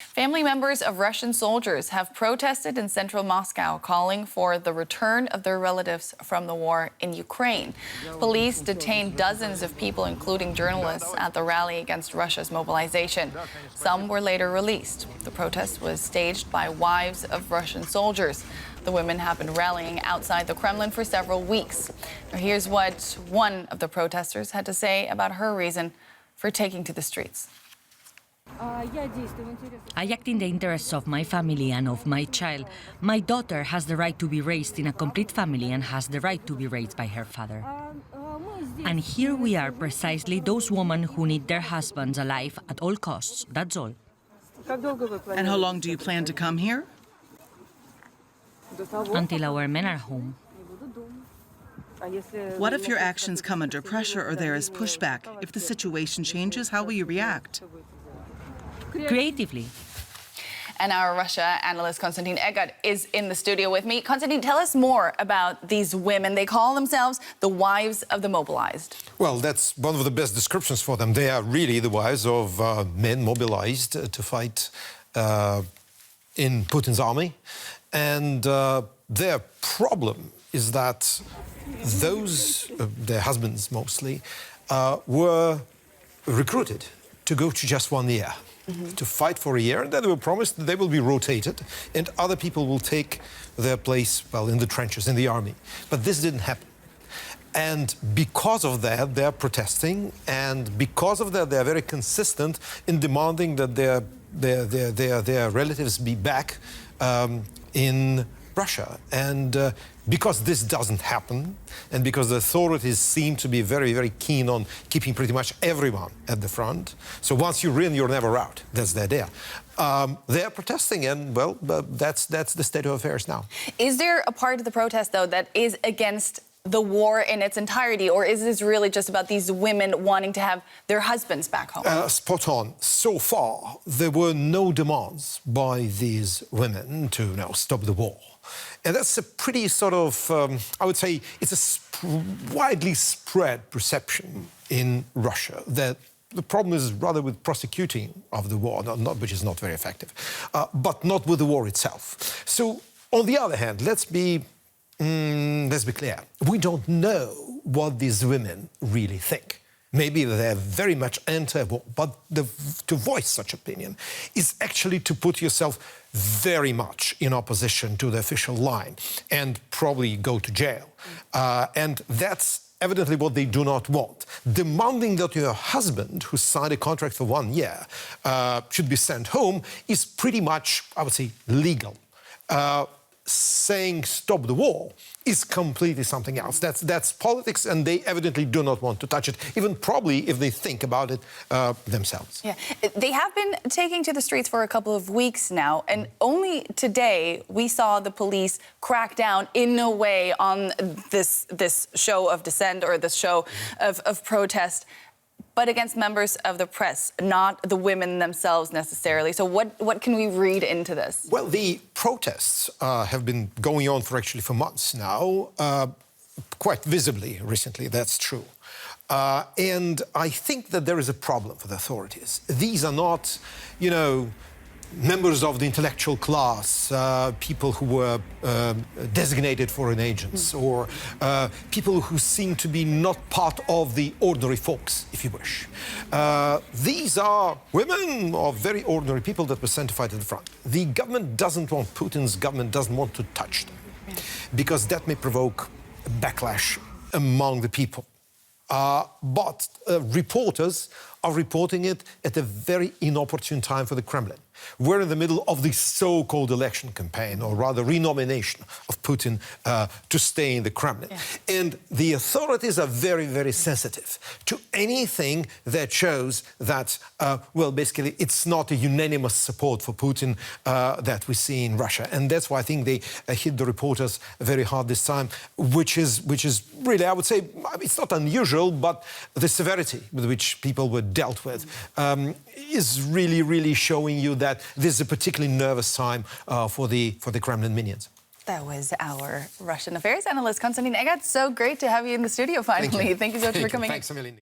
Family members of Russian soldiers have protested in central Moscow, calling for the return of their relatives from the war in Ukraine. Police detained dozens of people, including journalists, at the rally against Russia's mobilization. Some were later released. The protest was staged by wives of Russian soldiers. The women have been rallying outside the Kremlin for several weeks. Now, here's what one of the protesters had to say about her reason for taking to the streets. I act in the interests of my family and of my child. My daughter has the right to be raised in a complete family and has the right to be raised by her father. And here we are, precisely those women who need their husbands alive at all costs, that's all. And how long do you plan to come here? Until our men are home. What if your actions come under pressure or there is pushback? If the situation changes, how will you react? Creatively. And our Russia analyst Konstantin Eggert is in the studio with me. Konstantin, tell us more about these women. They call themselves the wives of the mobilized. Well, that's one of the best descriptions for them. They are really the wives of men mobilized to fight in Putin's army. And their problem is that those, their husbands mostly, were recruited to go to just 1 year. To fight for a year, and then they were promised that they will be rotated and other people will take their place, well, in the trenches, in the army. But this didn't happen. And because of that, they're protesting, and because of that, they're very consistent in demanding that their relatives be back in Russia. And because this doesn't happen, and because the authorities seem to be very, very keen on keeping pretty much everyone at the front, so once you're in, you're never out. That's the idea. They're protesting, and, well, that's the state of affairs now. Is there a part of the protest, though, that is against the war in its entirety, or is this really just about these women wanting to have their husbands back home? Spot on. So far, there were no demands by these women to stop the war. And that's a pretty sort of, I would say, it's a widely spread perception in Russia that the problem is rather with prosecuting of the war, which is not very effective, but not with the war itself. So, on the other hand, let's be clear. We don't know what these women really think. Maybe they're very much anti-war, but to voice such opinion is actually to put yourself very much in opposition to the official line and probably go to jail. And that's evidently what they do not want. Demanding that your husband, who signed a contract for 1 year, should be sent home is pretty much, I would say, legal. Saying stop the war is completely something else. That's politics, and they evidently do not want to touch it, even probably if they think about it themselves. Yeah, they have been taking to the streets for a couple of weeks now, and only today we saw the police crack down in a way on this show of dissent, or this show of protest, but against members of the press, not the women themselves necessarily. So what can we read into this? Well, the protests have been going on for months now, quite visibly recently, that's true. And I think that there is a problem for the authorities. These are not, members of the intellectual class, people who were designated foreign agents, or people who seem to be not part of the ordinary folks, if you wish. These are women or very ordinary people that were sent to fight at the front. The government doesn't want, Putin's government doesn't want to touch them, because that may provoke a backlash among the people. But reporters are reporting it at a very inopportune time for the Kremlin. We're in the middle of the so-called election campaign, or rather renomination of Putin to stay in the Kremlin. Yeah. And the authorities are very, very sensitive to anything that shows that, well, basically, it's not a unanimous support for Putin that we see in Russia. And that's why I think they hit the reporters very hard this time, which is really, I would say, it's not unusual, but the severity with which people were dealt with is really, really showing you that this is a particularly nervous time for the Kremlin minions. That was our Russian affairs analyst, Konstantin Eggert. So great to have you in the studio finally. Thank you, Thank you so much for coming. Thanks a million.